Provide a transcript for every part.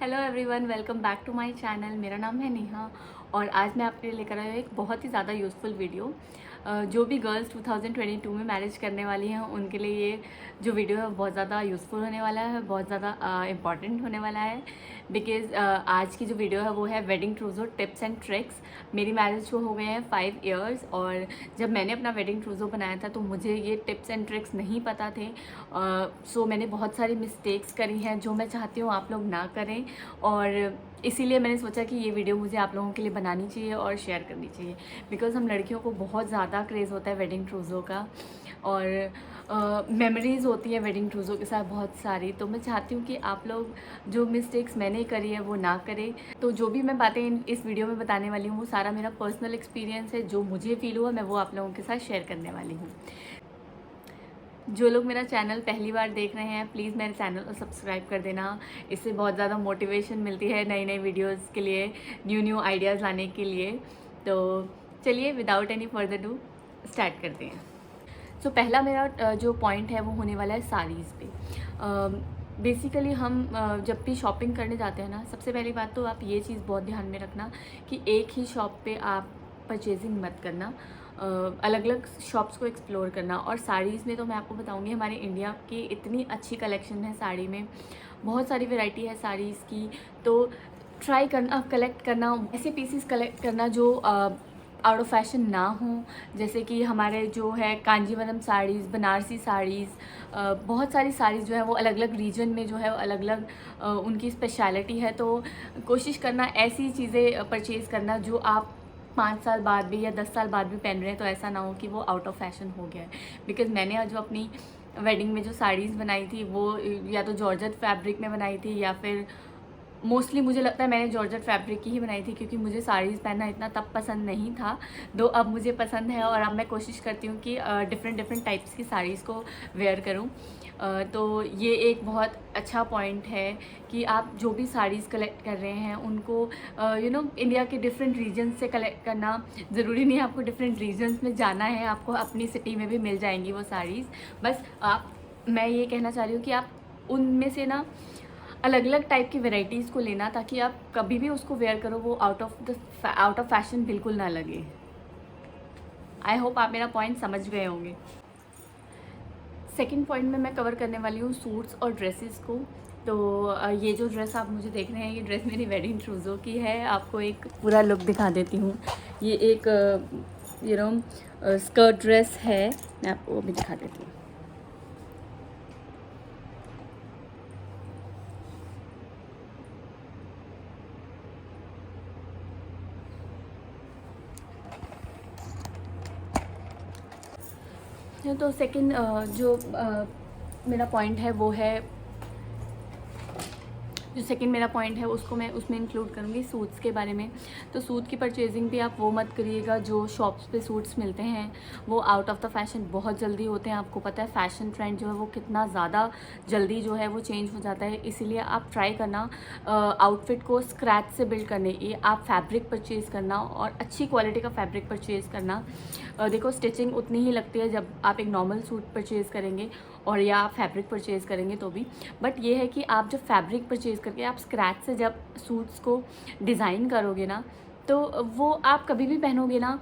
Hello everyone, welcome back to my channel. मेरा नाम है नेहा और आज मैं आपके लिए लेकर आई हूँ एक बहुत ही ज़्यादा यूज़फुल वीडियो। जो भी गर्ल्स 2022 में मैरिज करने वाली हैं उनके लिए ये जो वीडियो है बहुत ज़्यादा यूज़फुल होने वाला है, बहुत ज़्यादा इम्पॉर्टेंट होने वाला है। बिकॉज़ आज की जो वीडियो है वो है वेडिंग ट्रूज़ो टिप्स एंड ट्रिक्स। मेरी मैरिज को हो गए हैं 5 इयर्स और जब मैंने अपना वेडिंग ट्रूज़ो बनाया था तो मुझे ये टिप्स एंड ट्रिक्स नहीं पता थे। सो मैंने बहुत सारी मिस्टेक्स करी हैं जो मैं चाहती हूँ आप लोग ना करें, और इसीलिए मैंने सोचा कि ये वीडियो मुझे आप लोगों के लिए बनानी चाहिए और शेयर करनी चाहिए। बिकॉज़ हम लड़कियों को बहुत ज़्यादा क्रेज़ होता है वेडिंग ट्रूज़ो का, और मेमोरीज़ होती है वेडिंग ट्रूज़ो के साथ बहुत सारी। तो मैं चाहती हूँ कि आप लोग जो मिस्टेक्स मैंने करी है वो ना करें। तो जो भी मैं बातें इस वीडियो में बताने वाली हूँ वो सारा मेरा पर्सनल एक्सपीरियंस है, जो मुझे फ़ील हुआ मैं वो आप लोगों के साथ शेयर करने वाली हूँ। जो लोग मेरा चैनल पहली बार देख रहे हैं प्लीज़ मेरे चैनल को सब्सक्राइब कर देना। इससे बहुत ज़्यादा मोटिवेशन मिलती है नई नई वीडियोस के लिए, न्यू आइडियाज़ लाने के लिए। तो चलिए without any further do start करते हैं। सो पहला मेरा जो पॉइंट है वो होने वाला है साड़ीज़ पे। बेसिकली हम जब भी शॉपिंग करने जाते हैं ना, सबसे पहली बात तो आप ये चीज़ बहुत ध्यान में रखना कि एक ही शॉप पे आप परचेजिंग मत करना, अलग अलग शॉप्स को एक्सप्लोर करना। और साड़ीज़ में तो मैं आपको बताऊंगी हमारे इंडिया की इतनी अच्छी कलेक्शन है साड़ी में, बहुत सारी वैरायटी है साड़ीज़ की। तो ट्राई करना, कलेक्ट करना, ऐसे पीसीस कलेक्ट करना जो आउट ऑफ फैशन ना हो। जैसे कि हमारे जो है कांजीवरम साड़ीज़, बनारसी साड़ीज़, बहुत सारी साड़ीज़ जो है वो अलग अलग रीजन में जो है अलग अलग उनकी स्पेशलिटी है। तो कोशिश करना ऐसी चीज़ें परचेज़ करना जो आप 5 साल बाद भी या 10 साल बाद भी पहन रहे हैं, तो ऐसा ना हो कि वो आउट ऑफ फैशन हो गया है। बिकॉज़ मैंने जो अपनी वेडिंग में जो साड़ीज़ बनाई थी वो या तो जॉर्जेट फैब्रिक में बनाई थी, या फिर मोस्टली मुझे लगता है मैंने जॉर्जेट फैब्रिक की ही बनाई थी, क्योंकि मुझे साड़ीज़ पहनना इतना तब पसंद नहीं था, दो अब मुझे पसंद है। और अब मैं कोशिश करती हूँ कि डिफरेंट टाइप्स की साड़ीज़ को वेयर करूँ। तो ये एक बहुत अच्छा पॉइंट है कि आप जो भी साड़ीज़ कलेक्ट कर रहे हैं उनको इंडिया के डिफरेंट रीजन्स से कलेक्ट करना। ज़रूरी नहीं है आपको डिफरेंट रीजन्स में जाना है, आपको अपनी सिटी में भी मिल जाएंगी वो साड़ीज़। बस मैं ये कहना चाह रही हूँ कि आप उनमें से ना अलग अलग टाइप की वेराइटीज़ को लेना, ताकि आप कभी भी उसको वेयर करो वो आउट ऑफ फैशन बिल्कुल ना लगे। आई होप आप मेरा पॉइंट समझ गए होंगे। सेकंड पॉइंट में मैं कवर करने वाली हूँ सूट्स और ड्रेसेस को। तो ये जो ड्रेस आप मुझे देख रहे हैं ये ड्रेस मेरी वेडिंग ट्रूज़ो की है। आपको एक पूरा लुक दिखा देती हूँ। ये एक स्कर्ट ड्रेस है, मैं आपको वो भी दिखा देती हूँ। तो सेकंड जो मेरा पॉइंट है वो है, जो सेकंड मेरा पॉइंट है उसको मैं उसमें इंक्लूड करूँगी सूट्स के बारे में। तो सूट की परचेजिंग भी आप वो मत करिएगा जो शॉप्स पे सूट्स मिलते हैं, वो आउट ऑफ द फैशन बहुत जल्दी होते हैं। आपको पता है फैशन ट्रेंड जो है वो कितना ज़्यादा जल्दी जो है वो चेंज हो जाता है। इसीलिए आप ट्राई करना आउटफिट को स्क्रैच से बिल्ड करने की, आप फैब्रिक परचेज़ करना और अच्छी क्वालिटी का फैब्रिक परचेज़ करना। देखो स्टिचिंग उतनी ही लगती है जब आप एक नॉर्मल सूट परचेज़ करेंगे और या आप फैब्रिक परचेज़ करेंगे तो भी, बट ये है कि आप जब फैब्रिक परचेज़ करके आप स्क्रैच से जब सूट्स को डिज़ाइन करोगे ना, तो वो आप कभी भी पहनोगे ना,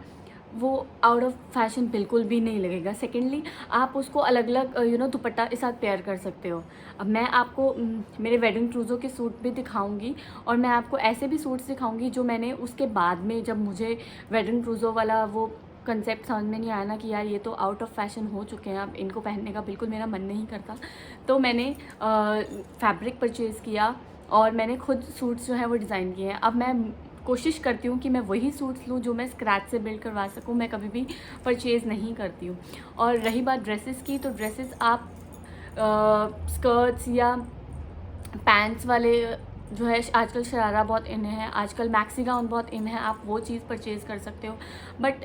वो आउट ऑफ फैशन बिल्कुल भी नहीं लगेगा। सेकेंडली आप उसको अलग अलग दुपट्टा के साथ पेयर कर सकते हो। अब मैं आपको मेरे वेडिंग ट्रूज़ो के सूट भी दिखाऊंगी, और मैं आपको ऐसे भी सूट्स दिखाऊंगी जो मैंने उसके बाद में, जब मुझे वेडिंग ट्रूज़ो वाला वो कंसेप्ट समझ में नहीं आया ना कि यार ये तो आउट ऑफ फैशन हो चुके हैं, अब इनको पहनने का बिल्कुल मेरा मन नहीं करता, तो मैंने फैब्रिक परचेज़ किया और मैंने खुद सूट्स जो हैं वो डिज़ाइन किए हैं। अब मैं कोशिश करती हूँ कि मैं वही सूट्स लूँ जो मैं स्क्रैच से बिल्ड करवा सकूँ, मैं कभी भी परचेज़ नहीं करती हूँ। और रही बात ड्रेसेस की, तो ड्रेसेस आप स्कर्ट्स या पैंट्स वाले जो है, आजकल शरारा बहुत इन है, आजकल मैक्सी गाउन बहुत इन है, आप वो चीज़ परचेज़ कर सकते हो। बट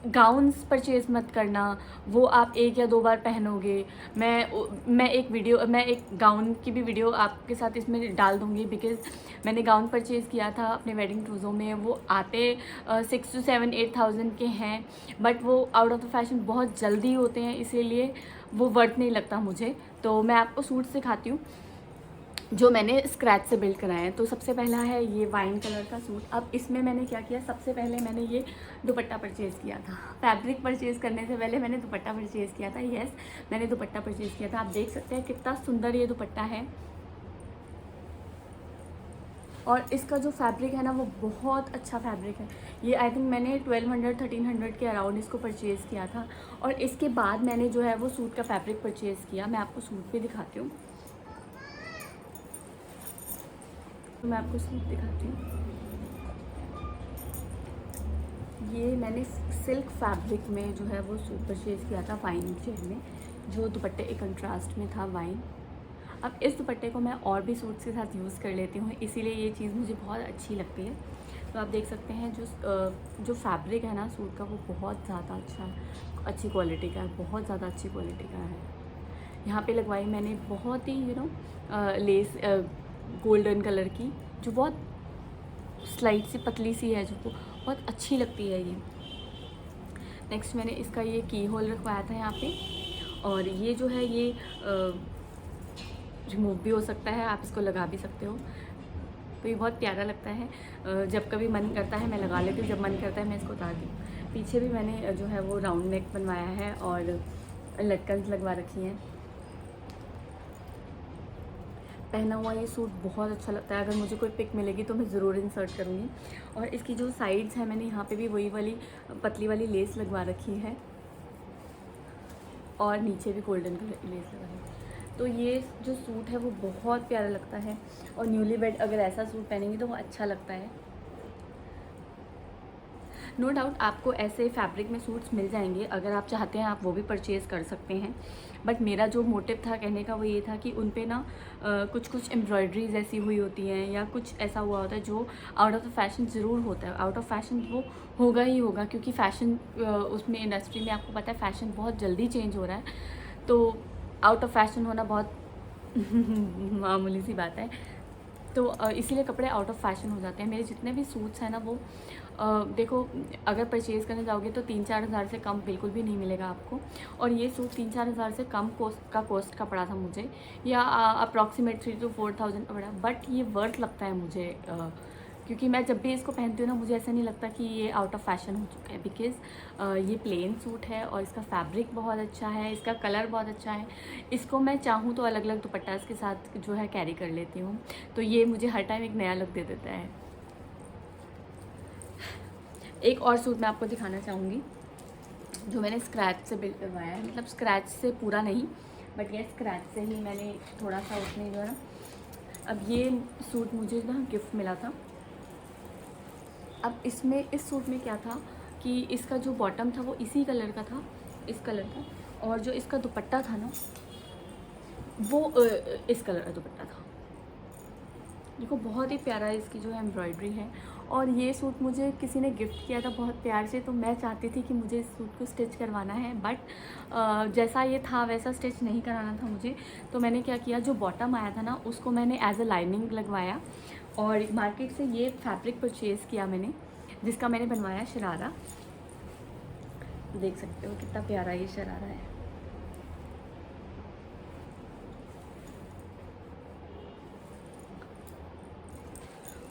गाउन्स परचेज़ मत करना, वो आप एक या दो बार पहनोगे। मैं एक गाउन की भी वीडियो आपके साथ इसमें डाल दूँगी, बिकॉज़ मैंने गाउन परचेज़ किया था अपने वेडिंग ट्रूज़ो में। वो आते 6 to 7 8,000 के हैं, बट वो आउट ऑफ द फैशन बहुत जल्दी होते हैं, इसीलिए वो वर्थ नहीं लगता मुझे। तो मैं आपको सूट सिखाती हूँ। जो मैंने स्क्रैच से बिल्ड कराया है। तो सबसे पहला है ये वाइन कलर का सूट। अब इसमें मैंने क्या किया, सबसे पहले मैंने ये दुपट्टा परचेज़ किया था। फैब्रिक परचेज़ करने से पहले मैंने दुपट्टा परचेज़ किया था। यस, मैंने दुपट्टा परचेज़ किया था। आप देख सकते हैं कितना सुंदर ये दुपट्टा है, और इसका जो फैब्रिक है ना वो बहुत अच्छा फैब्रिक है। ये आई थिंक मैंने 1200-1300 के अराउंड इसको परचेज़ किया था। और इसके बाद मैंने जो है वो सूट का फैब्रिक परचेज़ किया। मैं आपको सूट भी दिखाती हूँ, तो मैं आपको सूट दिखाती हूँ। ये मैंने सिल्क फैब्रिक में जो है वो सूट परचेज़ किया था वाइन शेड में, जो दुपट्टे एक कंट्रास्ट में था वाइन। अब इस दुपट्टे को मैं और भी सूट्स के साथ यूज़ कर लेती हूँ, इसीलिए ये चीज़ मुझे बहुत अच्छी लगती है। तो आप देख सकते हैं जो फैब्रिक है ना सूट का, वो बहुत ज़्यादा अच्छी क्वालिटी का है, बहुत ज़्यादा अच्छी क्वालिटी का है। यहाँ पे लगवाई मैंने बहुत ही लेस गोल्डन कलर की, जो बहुत स्लाइड सी पतली सी है, जो बहुत अच्छी लगती है ये। नेक्स्ट मैंने इसका ये की होल रखवाया था यहाँ पे, और ये जो है ये रिमूव भी हो सकता है, आप इसको लगा भी सकते हो। तो ये बहुत प्यारा लगता है। जब कभी मन करता है मैं लगा लेती हूँ, जब मन करता है मैं इसको उतारती हूँ। पीछे भी मैंने जो है वो राउंड नेक बनवाया है और लटकन्स लगवा रखी हैं। पहना हुआ ये सूट बहुत अच्छा लगता है। अगर मुझे कोई पिक मिलेगी तो मैं ज़रूर इंसर्ट करूँगी। और इसकी जो साइड्स हैं, मैंने यहाँ पे भी वही वाली पतली वाली लेस लगवा रखी है, और नीचे भी गोल्डन कलर की लेस लगा है। तो ये जो सूट है वो बहुत प्यारा लगता है, और न्यूली वेड अगर ऐसा सूट पहनेंगे तो वो अच्छा लगता है। नो डाउट आपको ऐसे फैब्रिक में सूट्स मिल जाएंगे, अगर आप चाहते हैं आप वो भी परचेज़ कर सकते हैं। बट मेरा जो मोटिव था कहने का वो ये था कि उन पे ना कुछ एम्ब्रॉयडरीज ऐसी हुई होती हैं, या कुछ ऐसा हुआ होता है जो आउट ऑफ द फैशन ज़रूर होता है। आउट ऑफ फैशन वो होगा ही होगा, क्योंकि फ़ैशन उसमें इंडस्ट्री में आपको पता है फ़ैशन बहुत जल्दी चेंज हो रहा है, तो आउट ऑफ फैशन होना बहुत मामूली सी बात है। तो इसीलिए कपड़े आउट ऑफ फैशन हो जाते हैं। मेरे जितने भी सूट्स हैं ना वो देखो, अगर परचेज़ करने जाओगे तो 3-4 हज़ार से कम बिल्कुल भी नहीं मिलेगा आपको। और ये सूट 3-4 हज़ार से कम कॉस्ट का पड़ा था मुझे, या अप्रॉक्सीमेट 3 to 4,000 का पड़ा। बट ये वर्थ लगता है मुझे, क्योंकि मैं जब भी इसको पहनती हूँ ना मुझे ऐसा नहीं लगता कि ये आउट ऑफ फैशन हो चुका है। बिकॉज़ ये प्लेन सूट है और इसका फैब्रिक बहुत अच्छा है, इसका कलर बहुत अच्छा है। इसको मैं चाहूँ तो अलग अलग दुपट्टास के साथ जो है कैरी कर लेती हूँ, तो ये मुझे हर टाइम एक नया लुक दे देता है। एक और सूट मैं आपको दिखाना चाहूँगी, जो मैंने स्क्रैच से बिल्ड करवाया है। मतलब स्क्रैच से पूरा नहीं, बट ये स्क्रैच से ही मैंने थोड़ा सा उसमें जो है ना, अब ये सूट मुझे ना गिफ्ट मिला था। अब इसमें इस सूट में क्या था कि इसका जो बॉटम था वो इसी कलर का था, इस कलर का, और जो इसका दुपट्टा था ना वो इस कलर का दुपट्टा था। देखो बहुत ही प्यारा इसकी जो है एम्ब्रॉयडरी है। और ये सूट मुझे किसी ने गिफ्ट किया था बहुत प्यार से, तो मैं चाहती थी कि मुझे इस सूट को स्टिच करवाना है, बट जैसा ये था वैसा स्टिच नहीं कराना था मुझे। तो मैंने क्या किया, जो बॉटम आया था ना उसको मैंने एज अ लाइनिंग लगवाया, और मार्केट से ये फैब्रिक परचेज़ किया मैंने, जिसका मैंने बनवाया शरारा। देख सकते हो कितना प्यारा ये शरारा है।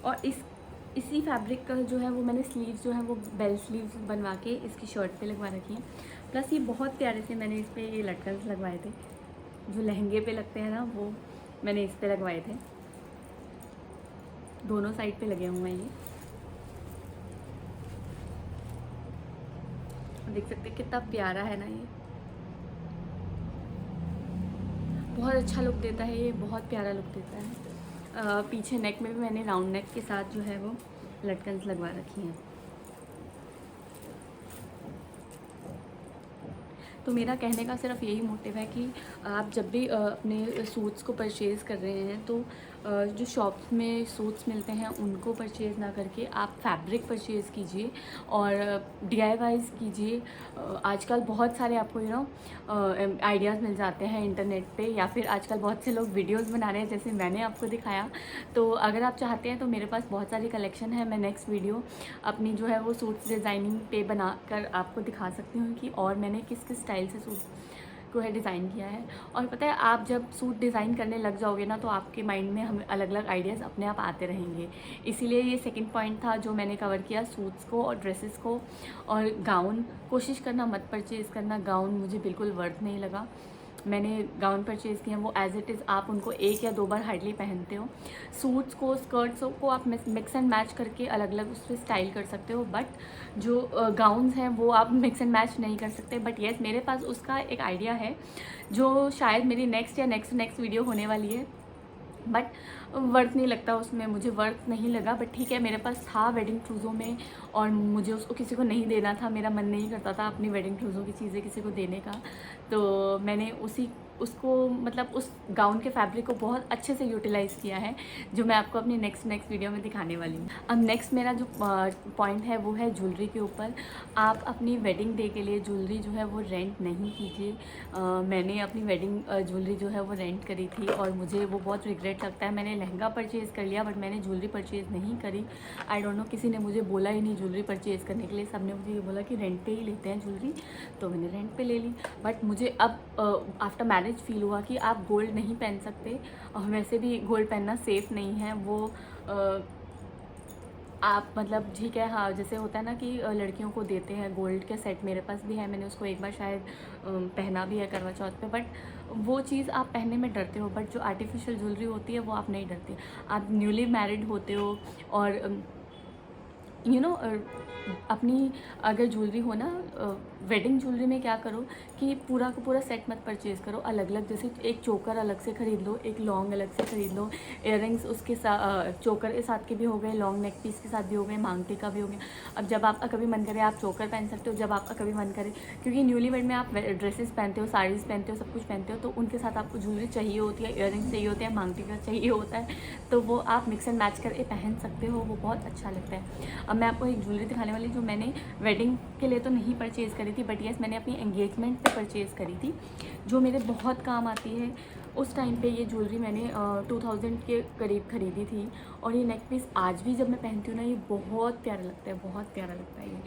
और इसी फैब्रिक का जो है वो मैंने स्लीव्स जो है वो बेल स्लीव्स बनवा के इसकी शर्ट पे लगवा रखी हैं। प्लस ये बहुत प्यारे से मैंने इस पे ये लटकन्स लगवाए थे, जो लहंगे पे लगते हैं ना वो मैंने इस पे लगवाए थे। दोनों साइड पे लगे हुए हैं ये, देख सकते हैं कितना प्यारा है ना। ये बहुत अच्छा लुक देता है, ये बहुत प्यारा लुक देता है। पीछे नेक में भी मैंने राउंड नेक के साथ जो है वो लटकन्स लगवा रखी हैं। तो मेरा कहने का सिर्फ यही मोटिव है कि आप जब भी अपने सूट्स को परचेज़ कर रहे हैं तो जो शॉप्स में सूट्स मिलते हैं उनको परचेज़ ना करके आप फैब्रिक परचेज़ कीजिए और DIYs कीजिए। आजकल बहुत सारे आपको आइडियाज़ मिल जाते हैं इंटरनेट पे, या फिर आजकल बहुत से लोग वीडियोस बना रहे हैं जैसे मैंने आपको दिखाया। तो अगर आप चाहते हैं तो मेरे पास बहुत सारी कलेक्शन है। मैं नेक्स्ट वीडियो अपनी जो है वो सूट्स डिज़ाइनिंग पे बना कर आपको दिखा सकती हूँ कि और मैंने किस किस स्टाइल से सूट को है डिज़ाइन किया है। और पता है आप जब सूट डिज़ाइन करने लग जाओगे ना तो आपके माइंड में हमें अलग अलग आइडियाज़ अपने आप आते रहेंगे। इसीलिए ये सेकंड पॉइंट था जो मैंने कवर किया, सूट्स को और ड्रेसेस को। और गाउन कोशिश करना मत परचेज़ करना, गाउन मुझे बिल्कुल वर्थ नहीं लगा। मैंने गाउन परचेज़ किए हैं वो एज़ इट इज़ आप उनको 1 या 2 बार हार्डली पहनते हो। सूट्स को स्कर्ट्स को आप मिक्स एंड मैच करके अलग अलग उस पर स्टाइल कर सकते हो, बट जो गाउन्स हैं वो आप मिक्स एंड मैच नहीं कर सकते। बट येस मेरे पास उसका एक आइडिया है जो शायद मेरी नेक्स्ट या नेक्स्ट वीडियो होने वाली है, बट वर्थ नहीं लगता उसमें, मुझे वर्थ नहीं लगा। बट ठीक है, मेरे पास था वेडिंग क्रूज़ों में और मुझे उसको किसी को नहीं देना था, मेरा मन नहीं करता था अपनी वेडिंग क्रूज़ों की चीज़ें किसी को देने का। तो मैंने उसको मतलब उस गाउन के फैब्रिक को बहुत अच्छे से यूटिलाइज़ किया है, जो मैं आपको अपनी नेक्स्ट वीडियो में दिखाने वाली हूँ। अब नेक्स्ट मेरा जो पॉइंट है वो है ज्वेलरी के ऊपर। आप अपनी वेडिंग डे के लिए ज्वेलरी जो है वो रेंट नहीं कीजिए। मैंने अपनी वेडिंग ज्वेलरी जो है वो रेंट करी थी और मुझे वो बहुत रिग्रेट लगता है। मैंने लहंगा परचेज़ कर लिया बट मैंने ज्वेलरी परचेज़ नहीं करी। आई डोंट नो, किसी ने मुझे बोला ही नहीं ज्वेलरी परचेज़ करने के लिए, सब ने मुझे ये बोला कि रेंट पे ही लेते हैं ज्वेलरी, तो मैंने रेंट पे ले ली। बट मुझे अब आफ्टर मैरिज फील हुआ कि आप गोल्ड नहीं पहन सकते, और वैसे भी गोल्ड पहनना सेफ़ नहीं है। वो आप मतलब ठीक है, हाँ जैसे होता है ना कि लड़कियों को देते हैं गोल्ड के सेट, मेरे पास भी है, मैंने उसको एक बार शायद पहना भी है करवा चौथ पे, बट वो चीज़ आप पहनने में डरते हो। बट जो आर्टिफिशियल ज्वेलरी होती है वो आप नहीं डरते। आप न्यूली मैरिड होते हो और अपनी अगर ज्वेलरी हो ना, वेडिंग ज्वेलरी में क्या करो कि पूरा का पूरा सेट मत परचेज़ करो, अलग अलग, जैसे एक चोकर अलग से ख़रीद लो, एक लॉन्ग अलग से ख़रीद लो, इयररिंग्स उसके साथ चोकर के साथ के भी हो गए, लॉन्ग नेक पीस के साथ भी हो गए, मांग टीका भी हो गया। अब जब आपका कभी मन करे आप चोकर पहन सकते हो, जब आपका कभी मन करे, क्योंकि न्यूली वेड में आप ड्रेसेस पहनते हो, साड़ीज़ पहनते हो, सब कुछ पहनते हो, तो उनके साथ आपको ज्वेलरी चाहिए होती है, इयररिंग्स चाहिए होते हैं, मांग टीका चाहिए होता है, तो वो आप मिक्स एंड मैच करके पहन सकते हो, वो बहुत अच्छा लगता है। अब मैं आपको एक ज्वेलरी दिखाने वाली जो मैंने वेडिंग के लिए तो नहीं परचेज़ करी थी, बट येस मैंने अपनी एंगेजमेंट पे परचेज़ करी थी, जो मेरे बहुत काम आती है। उस टाइम पे ये ज्वेलरी मैंने 2000 के करीब ख़रीदी थी, और ये नेक पीस आज भी जब मैं पहनती हूँ ना, ये बहुत प्यारा लगता है, बहुत प्यारा लगता है ये।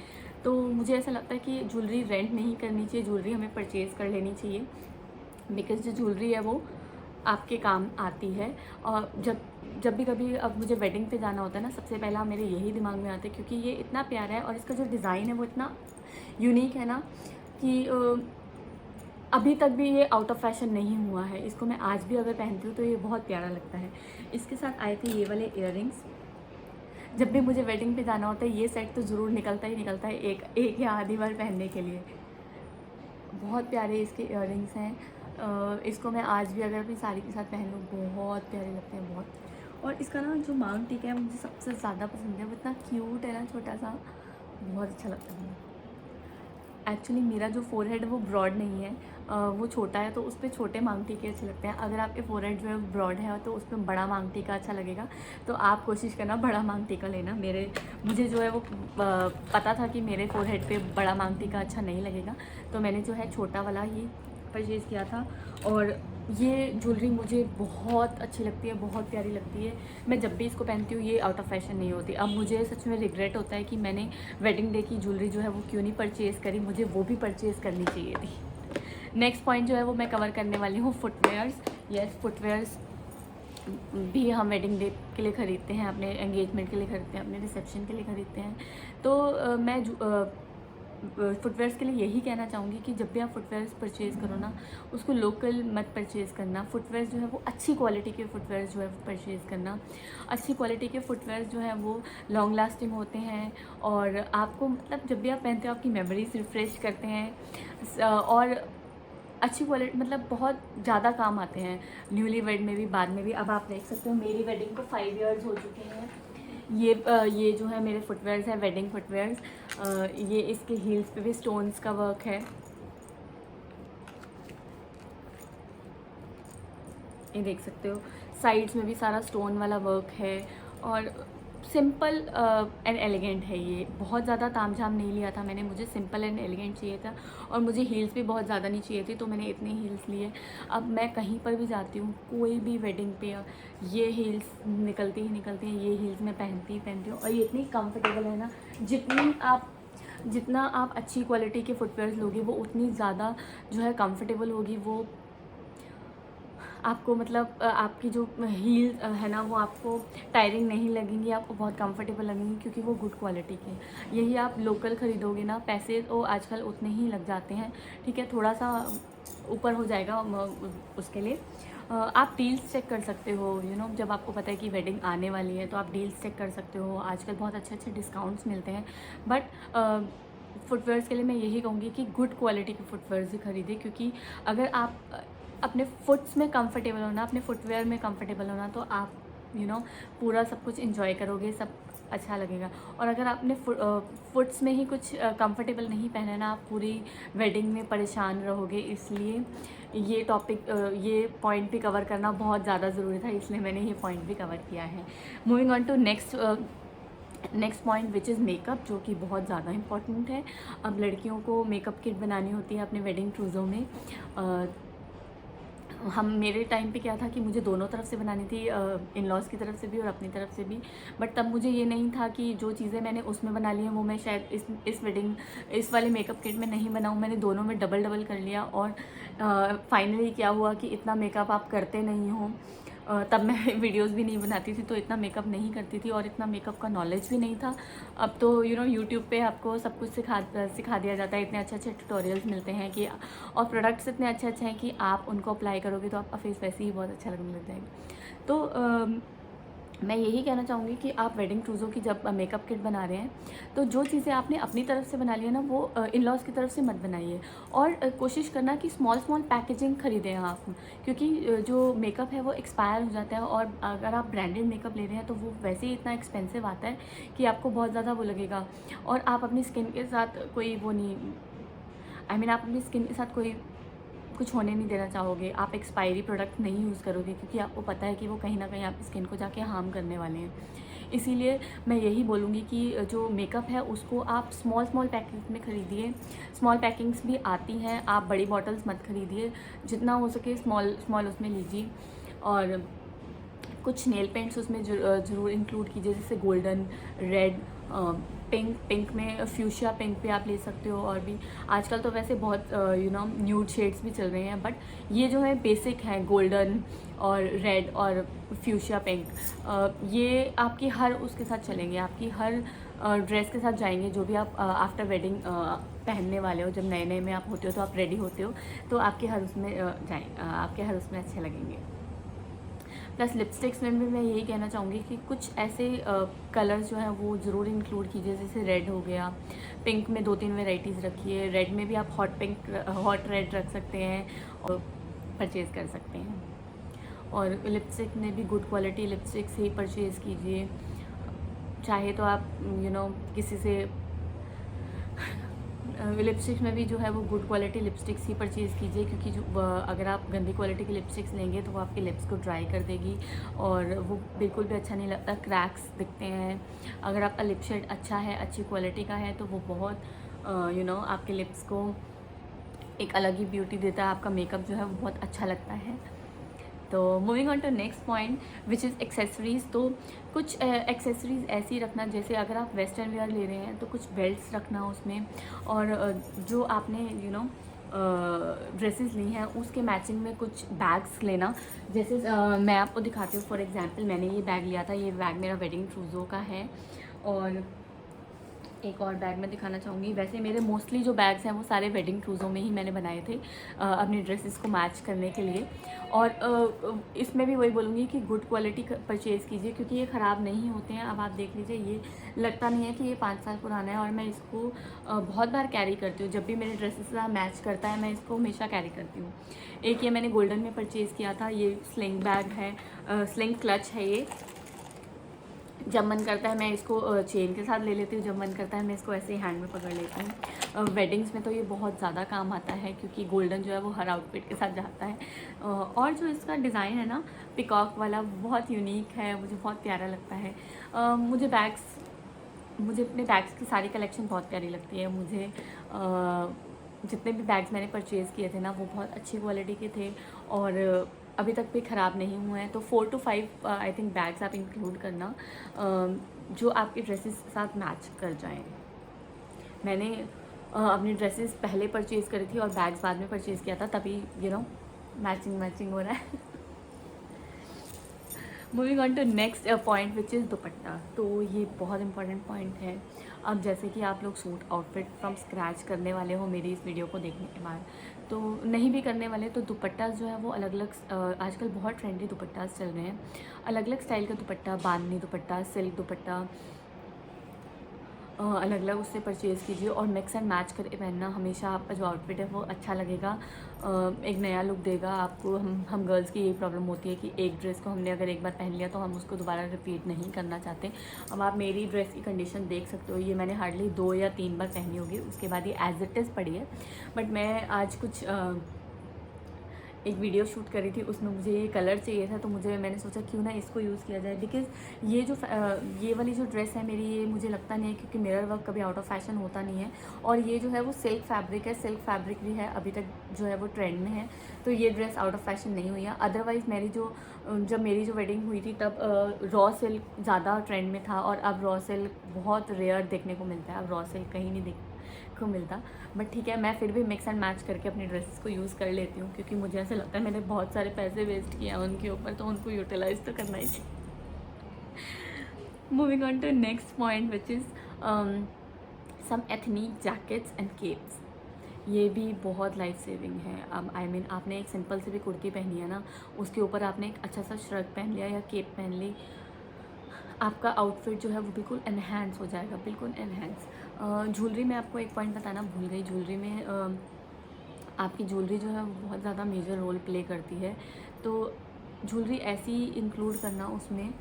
तो मुझे ऐसा लगता है कि ज्वेलरी रेंट नहीं करनी चाहिए, ज्वेलरी हमें परचेज़ कर लेनी चाहिए, बिकॉज़ जो ज्वेलरी है वो आपके काम आती है। और जब भी कभी अब मुझे वेडिंग पे जाना होता है ना, सबसे पहला मेरे यही दिमाग में आता है, क्योंकि ये इतना प्यारा है और इसका जो डिज़ाइन है वो इतना यूनिक है ना कि अभी तक भी ये आउट ऑफ फैशन नहीं हुआ है। इसको मैं आज भी अगर पहनती हूँ तो ये बहुत प्यारा लगता है। इसके साथ आए थे ये वाले इयररिंग्स। जब भी मुझे वेडिंग पे जाना होता है ये सेट तो ज़रूर निकलता ही निकलता है, एक या आधी बार पहनने के लिए। बहुत प्यारे इसके इयररिंग्स हैं। इसको मैं आज भी अगर अपनी साड़ी के साथ पहन लूँ बहुत प्यारे लगते हैं, बहुत। और इसका ना जो मांग टीका है मुझे सबसे ज़्यादा पसंद है, वो इतना क्यूट है ना, छोटा सा, बहुत अच्छा लगता है। एक्चुअली मेरा जो फोरहेड वो ब्रॉड नहीं है, वो छोटा है, तो उस पर छोटे मांग टीके अच्छे लगते हैं। अगर आपके फोरहेड जो है ब्रॉड है तो उस पर बड़ा मांग टीका अच्छा लगेगा, तो आप कोशिश करना बड़ा मांग टीका लेना। मुझे जो है वो पता था कि मेरे फोरहेड पे बड़ा मांग टीका अच्छा नहीं लगेगा, तो मैंने जो है छोटा वाला ही परचेज़ किया था। और ये ज्वेलरी मुझे बहुत अच्छी लगती है, बहुत प्यारी लगती है। मैं जब भी इसको पहनती हूँ ये आउट ऑफ फैशन नहीं होती। अब मुझे सच में रिग्रेट होता है कि मैंने वेडिंग डे की ज्वेलरी जो है वो क्यों नहीं परचेज़ करी, मुझे वो भी परचेज़ करनी चाहिए थी। नेक्स्ट पॉइंट जो है वो मैं कवर करने वाली हूँ फुटवेयर्स। यस, फुटवेयर्स भी हम वेडिंग डे के लिए ख़रीदते हैं, अपने एंगेजमेंट के लिए ख़रीदते हैं, अपने रिसेप्शन के लिए ख़रीदते हैं। तो मैं फुटवेयर्स के लिए यही कहना चाहूँगी कि जब भी आप फुटवेयर्स परचेज़ करो ना, उसको लोकल मत परचेज़ करना। फुटवेयर्स जो है वो अच्छी क्वालिटी के फुटवेयर्स जो है वो परचेज़ करना। अच्छी क्वालिटी के फुटवेयर्स जो है वो लॉन्ग लास्टिंग होते हैं, और आपको मतलब जब भी आप पहनते हो आपकी मेमोरीज रिफ़्रेश करते हैं, और अच्छी क्वालिटी मतलब बहुत ज़्यादा काम आते हैं न्यूली वेड में भी, बाद में भी। अब आप देख सकते हो मेरी वेडिंग को 5 इयर्स हो चुके हैं। ये जो है मेरे फुटवेयर्स हैं, वेडिंग फुटवेयर्स। ये इसके हील्स पे भी स्टोन्स का वर्क है, ये देख सकते हो। साइड्स में भी सारा स्टोन वाला वर्क है, और सिंपल एंड एलिगेंट है ये। बहुत ज़्यादा तामझाम नहीं लिया था मैंने, मुझे सिंपल एंड एलिगेंट चाहिए था, और मुझे हील्स भी बहुत ज़्यादा नहीं चाहिए थी, तो मैंने इतने हील्स लिए। अब मैं कहीं पर भी जाती हूँ, कोई भी वेडिंग पे, ये हील्स निकलती ही निकलती हैं, ये हील्स मैं पहनती ही पहनती हूँ। और ये इतनी कंफर्टेबल है ना, जितनी आप जितना आप अच्छी क्वालिटी के फुटवेयर्स लोगे वो उतनी ज़्यादा जो है कंफर्टेबल होगी, वो आपको मतलब आपकी जो हील है ना वो आपको टायरिंग नहीं लगेंगी, आपको बहुत कंफर्टेबल लगेंगी क्योंकि वो गुड क्वालिटी के। यही आप लोकल ख़रीदोगे ना, पैसे तो आजकल उतने ही लग जाते हैं, ठीक है, थोड़ा सा ऊपर हो जाएगा उसके लिए। आप डील्स चेक कर सकते हो, जब आपको पता है कि वेडिंग आने वाली है तो आप डील्स चेक कर सकते हो। आजकल बहुत अच्छे अच्छे डिस्काउंट्स मिलते हैं। बट फुटवेयर्स के लिए मैं यही कहूँगी कि गुड क्वालिटी के फुटवेयर्स ही खरीदें, क्योंकि अगर आप अपने फुट्स में कंफर्टेबल होना, अपने फुटवेयर में कंफर्टेबल होना, तो आप पूरा सब कुछ इंजॉय करोगे, सब अच्छा लगेगा। और अगर आपने फुट्स में ही कुछ कंफर्टेबल नहीं पहना ना, आप पूरी वेडिंग में परेशान रहोगे। इसलिए ये टॉपिक, ये पॉइंट भी कवर करना बहुत ज़्यादा ज़रूरी था, इसलिए मैंने ये पॉइंट भी कवर किया है। Moving on to next point which is makeup, जो कि बहुत ज़्यादा इंपॉर्टेंट है। अब लड़कियों को मेकअप किट बनानी होती है अपने वेडिंग ट्रूज़ों में। हम मेरे टाइम पे क्या था कि मुझे दोनों तरफ से बनानी थी, इन लॉज़ की तरफ से भी और अपनी तरफ से भी। बट तब मुझे ये नहीं था कि जो चीज़ें मैंने उसमें बना ली हैं वो मैं शायद इस वाले मेकअप किट में नहीं बनाऊँ। मैंने दोनों में डबल डबल कर लिया, और फाइनली क्या हुआ कि इतना मेकअप आप करते नहीं हो। तब मैं वीडियोस भी नहीं बनाती थी तो इतना मेकअप नहीं करती थी, और इतना मेकअप का नॉलेज भी नहीं था। अब तो यूट्यूब पे आपको सब कुछ सिखा दिया जाता है, इतने अच्छे अच्छे ट्यूटोरियल्स मिलते हैं कि, और प्रोडक्ट्स इतने अच्छे अच्छे हैं कि आप उनको अप्लाई करोगे तो आपका फेस वैसे ही बहुत अच्छा लगने लग जाएगा। तो मैं यही कहना चाहूँगी कि आप वेडिंग ट्रूज़ों की जब मेकअप किट बना रहे हैं तो जो चीज़ें आपने अपनी तरफ से बना ली है ना, वो इन लॉज़ की तरफ से मत बनाइए। और कोशिश करना कि स्मॉल पैकेजिंग ख़रीदें आप, क्योंकि जो मेकअप है वो एक्सपायर हो जाता है, और अगर आप ब्रांडेड मेकअप ले रहे हैं तो वो वैसे ही इतना एक्सपेंसिव आता है कि आपको बहुत ज़्यादा वो लगेगा। और आप अपनी स्किन के साथ कोई वो नहीं, आप अपनी स्किन के साथ कोई कुछ होने नहीं देना चाहोगे। आप एक्सपायरी प्रोडक्ट नहीं यूज़ करोगे, क्योंकि आपको पता है कि वो कहीं ना कहीं आपकी स्किन को जाके हार्म करने वाले हैं। इसीलिए मैं यही बोलूँगी कि जो मेकअप है उसको आप स्मॉल पैकेज में ख़रीदिए। स्मॉल पैकिंग्स भी आती हैं, आप बड़ी बॉटल्स मत ख़रीदिए, जितना हो सके स्मॉल उसमें लीजिए। और कुछ नेल पेंट्स उसमें ज़रूर इंक्लूड कीजिए, जैसे गोल्डन, रेड, पिंक में फ्यूशिया पिंक भी आप ले सकते हो। और भी आजकल तो वैसे बहुत न्यूड शेड्स भी चल रहे हैं, बट ये जो है बेसिक है, गोल्डन और रेड और फ्यूशिया पिंक, ये आपकी हर उसके साथ चलेंगे, आपकी हर ड्रेस के साथ जाएंगे, जो भी आप आफ्टर वेडिंग पहनने वाले हो। जब नए नए में आप होते हो तो आप रेडी होते हो, तो आपके हर उसमें आपके हर उसमें अच्छे लगेंगे। प्लस लिपस्टिक्स में भी मैं यही कहना चाहूँगी कि कुछ ऐसे कलर्स जो हैं वो ज़रूर इंक्लूड कीजिए, जैसे रेड हो गया, पिंक में 2-3 वेराइटीज़ रखिए, रेड में भी आप हॉट रेड रख सकते हैं और परचेज़ कर सकते हैं। और लिपस्टिक में भी गुड क्वालिटी लिपस्टिक से ही परचेज़ कीजिए। चाहे तो आप किसी से लिपस्टिक्स में भी जो है वो गुड क्वालिटी लिपस्टिक्स ही परचेज़ कीजिए, क्योंकि जो अगर आप गंदी क्वालिटी की लिपस्टिक्स लेंगे तो वो आपके लिप्स को ड्राई कर देगी और वो बिल्कुल भी अच्छा नहीं लगता, क्रैक्स दिखते हैं। अगर आपका लिप शेड अच्छा है, अच्छी क्वालिटी का है, तो वो बहुत आपके लिप्स को एक अलग ही ब्यूटी देता है, आपका मेकअप जो है वो बहुत अच्छा लगता है। तो moving on to next point which is accessories. तो कुछ एक्सेसरीज़ ऐसी रखना, जैसे अगर आप वेस्टर्न वेयर ले रहे हैं तो कुछ बेल्ट्स रखना उसमें, और जो आपने ड्रेसेस ली हैं उसके मैचिंग में कुछ बैग्स लेना। जैसे मैं आपको दिखाती हूँ, फॉर एग्जांपल मैंने ये बैग लिया था, ये बैग मेरा वेडिंग ट्रूज़ो का है। और एक और बैग मैं दिखाना चाहूँगी। वैसे मेरे मोस्टली जो बैग्स हैं वो सारे वेडिंग ट्रूज़ों में ही मैंने बनाए थे अपनी ड्रेसेस को मैच करने के लिए। और इसमें भी वही बोलूँगी कि गुड क्वालिटी परचेज़ कीजिए, क्योंकि ये ख़राब नहीं होते हैं। अब आप देख लीजिए, ये लगता नहीं है कि ये 5 साल पुराना है, और मैं इसको बहुत बार कैरी करती हूँ। जब भी मेरे ड्रेसेस से मैच करता है मैं इसको हमेशा कैरी करती हूँ। एक ये मैंने गोल्डन में परचेज़ किया था, ये स्लिंग बैग है, स्लिंग क्लच है ये। जब मन करता है मैं इसको चेन के साथ ले लेती हूँ, जब मन करता है मैं इसको ऐसे ही हैंड में पकड़ लेती हूँ। वेडिंग्स में तो ये बहुत ज़्यादा काम आता है, क्योंकि गोल्डन जो है वो हर आउटफिट के साथ जाता है। और जो इसका डिज़ाइन है ना पिकॉक वाला, बहुत यूनिक है, मुझे बहुत प्यारा लगता है। मुझे अपने बैग्स की सारी कलेक्शन बहुत प्यारी लगती है। मुझे जितने भी बैग्स मैंने परचेज़ किए थे ना वो बहुत अच्छी क्वालिटी के थे, और अभी तक भी ख़राब नहीं हुए हैं। तो 4 to 5 आई थिंक बैग्स आप इंक्लूड करना जो आपके ड्रेसेस के साथ मैच कर जाएं। मैंने अपनी ड्रेसेस पहले परचेज़ करी थी और बैग्स बाद में परचेज़ किया था, तभी मैचिंग मैचिंग हो रहा है। Moving on to next point which is dupatta. तो ये बहुत इंपॉर्टेंट पॉइंट है। अब जैसे कि आप लोग सूट आउटफिट फ्रॉम स्क्रैच करने वाले हो मेरी इस वीडियो को देखने के बाद, तो नहीं भी करने वाले तो दुपट्टा जो है वो अलग अलग आजकल बहुत ट्रेंडी दुपट्टास चल रहे हैं। अलग अलग स्टाइल का दुपट्टा, बांधनी दुपट्टा, सिल्क दुपट्टा, अलग अलग उससे परचेज़ कीजिए और मिक्स एंड मैच करके पहनना। हमेशा आपका जो आउटफिट है वो अच्छा लगेगा, एक नया लुक देगा आपको। हम गर्ल्स की यही प्रॉब्लम होती है कि एक ड्रेस को हमने अगर एक बार पहन लिया तो हम उसको दोबारा रिपीट नहीं करना चाहते। अब आप मेरी ड्रेस की कंडीशन देख सकते हो, ये मैंने हार्डली 2 या 3 बार पहनी होगी, उसके बाद ये एज इट इज़ पड़ी है। बट मैं आज कुछ एक वीडियो शूट करी थी, उसमें मुझे ये कलर चाहिए था, तो मैंने सोचा क्यों ना इसको यूज़ किया जाए। बिकॉज़ ये वाली जो ड्रेस है मेरी, ये मुझे लगता नहीं है क्योंकि मिरर वर्क कभी आउट ऑफ फैशन होता नहीं है। और ये जो है वो सिल्क फैब्रिक है, सिल्क फैब्रिक भी है, अभी तक जो है वो ट्रेंड में है, तो ये ड्रेस आउट ऑफ फैशन नहीं हुई है। अदरवाइज़ जब मेरी जो वेडिंग हुई थी तब रॉ सिल्क ज़्यादा ट्रेंड में था, और अब रॉ सिल्क बहुत रेयर देखने को मिलता है। अब रॉ सिल्क कहीं नहीं को मिलता। बट ठीक है, मैं फिर भी मिक्स एंड मैच करके अपनी ड्रेसेस को यूज़ कर लेती हूँ, क्योंकि मुझे ऐसा लगता है मैंने बहुत सारे पैसे वेस्ट किए हैं उनके ऊपर, तो उनको यूटिलाइज तो करना ही चाहिए। Moving on to next point which is some ethnic jackets and capes. ये भी बहुत लाइफ सेविंग है। अब आपने एक सिंपल सी भी कुर्ती पहनी है ना, उसके ऊपर आपने एक अच्छा सा शर्ट पहन लिया या केप पहन ली, आपका आउटफिट जो है वो बिल्कुल एनहेंस हो जाएगा, बिल्कुल एनहेंस। ज्वेलरी में आपको एक पॉइंट बताना भूल गई। ज्वेलरी में आपकी ज्वेलरी जो है वो बहुत ज़्यादा मेजर रोल प्ले करती है, तो ज्वेलरी ऐसी इंक्लूड करना उसमें।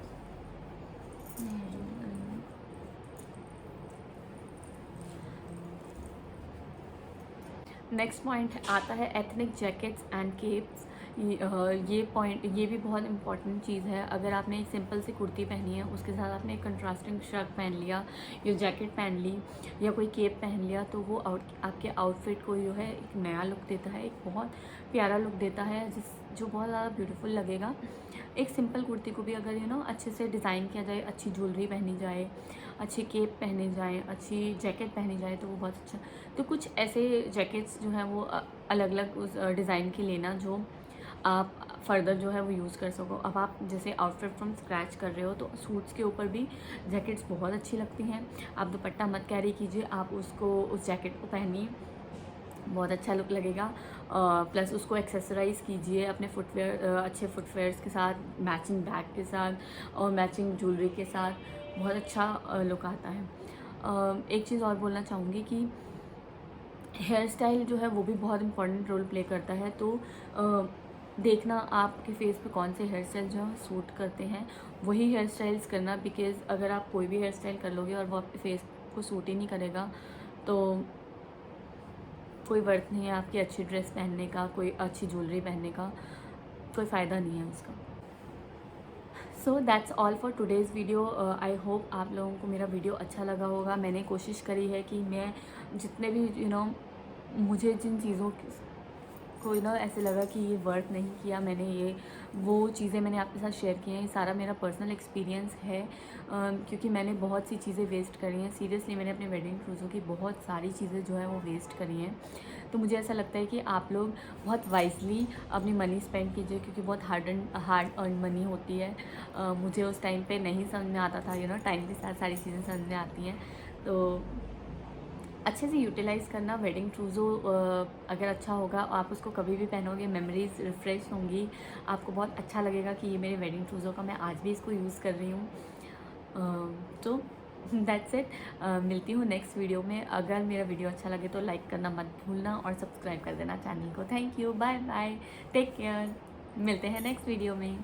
नेक्स्ट पॉइंट आता है एथनिक जैकेट्स एंड केप्स। ये भी बहुत इंपॉर्टेंट चीज़ है। अगर आपने एक सिंपल सी कुर्ती पहनी है, उसके साथ आपने एक कंट्रास्टिंग शर्ट पहन लिया या जैकेट पहन ली या कोई केप पहन लिया, तो वो आपके आउटफिट को जो है एक नया लुक देता है, एक बहुत प्यारा लुक देता है, जो बहुत ज़्यादा ब्यूटीफुल लगेगा। एक सिंपल कुर्ती को भी अगर अच्छे से डिज़ाइन किया जाए, अच्छी ज्वेलरी पहनी जाए, अच्छी केप पहने जाए, अच्छी जैकेट पहनी जाए, तो वो बहुत अच्छा। तो कुछ ऐसे जैकेट्स जो हैं वो अलग अलग उस डिज़ाइन की लेना, जो आप फर्दर जो है वो यूज़ कर सको। अब आप जैसे आउटफिट फ्रॉम स्क्रैच कर रहे हो, तो सूट्स के ऊपर भी जैकेट्स बहुत अच्छी लगती हैं। आप दुपट्टा मत कैरी कीजिए, आप उस जैकेट को पहनिए, बहुत अच्छा लुक लगेगा। प्लस उसको एक्सेसराइज़ कीजिए अपने फुटवेयर, अच्छे फुटवेयर्स के साथ, मैचिंग बैग के साथ और मैचिंग ज्वेलरी के साथ, बहुत अच्छा लुक आता है। एक चीज़ और बोलना चाहूँगी कि हेयर स्टाइल जो है वो भी बहुत इंपॉर्टेंट रोल प्ले करता है। तो देखना आपके फेस पे कौन से हेयर स्टाइल जो है सूट करते हैं, वही हेयर स्टाइल्स करना। बिकॉज़ अगर आप कोई भी हेयर स्टाइल कर लोगे और वो आपके फेस को सूट ही नहीं करेगा, तो कोई वर्थ नहीं है आपकी अच्छी ड्रेस पहनने का, कोई अच्छी ज्वेलरी पहनने का, कोई फ़ायदा नहीं है उसका। So that's all for today's video. I hope आप लोगों को मेरा वीडियो अच्छा लगा होगा। मैंने कोशिश करी है कि मैं जितने भी मुझे जिन चीज़ों को ऐसे लगा कि ये वर्क नहीं किया, वो चीज़ें मैंने आपके साथ शेयर की हैं। ये सारा मेरा पर्सनल एक्सपीरियंस है, क्योंकि मैंने बहुत सी चीज़ें वेस्ट करी हैं। सीरियसली मैंने अपने वेडिंग क्रूज़ों की बहुत सारी चीज़ें जो है वो वेस्ट करी हैं। तो मुझे ऐसा लगता है कि आप लोग बहुत वाइजली अपनी मनी स्पेंड कीजिए, क्योंकि बहुत हार्ड अर्न मनी होती है। मुझे उस टाइम पे नहीं समझ में आता था, टाइम के साथ सारी चीज़ें समझ में आती हैं। तो अच्छे से यूटिलाइज़ करना। वेडिंग ट्रूज़ो अगर अच्छा होगा, आप उसको कभी भी पहनोगे, मेमोरीज रिफ़्रेश होंगी, आपको बहुत अच्छा लगेगा कि ये मेरे वेडिंग ट्रूज़ो का मैं आज भी इसको यूज़ कर रही हूँ। तो दैट्स इट। मिलती हूँ नेक्स्ट वीडियो में। अगर मेरा वीडियो अच्छा लगे तो लाइक करना मत भूलना और सब्सक्राइब कर देना चैनल को। Thank you, bye bye, take care. मिलते हैं नेक्स्ट वीडियो में।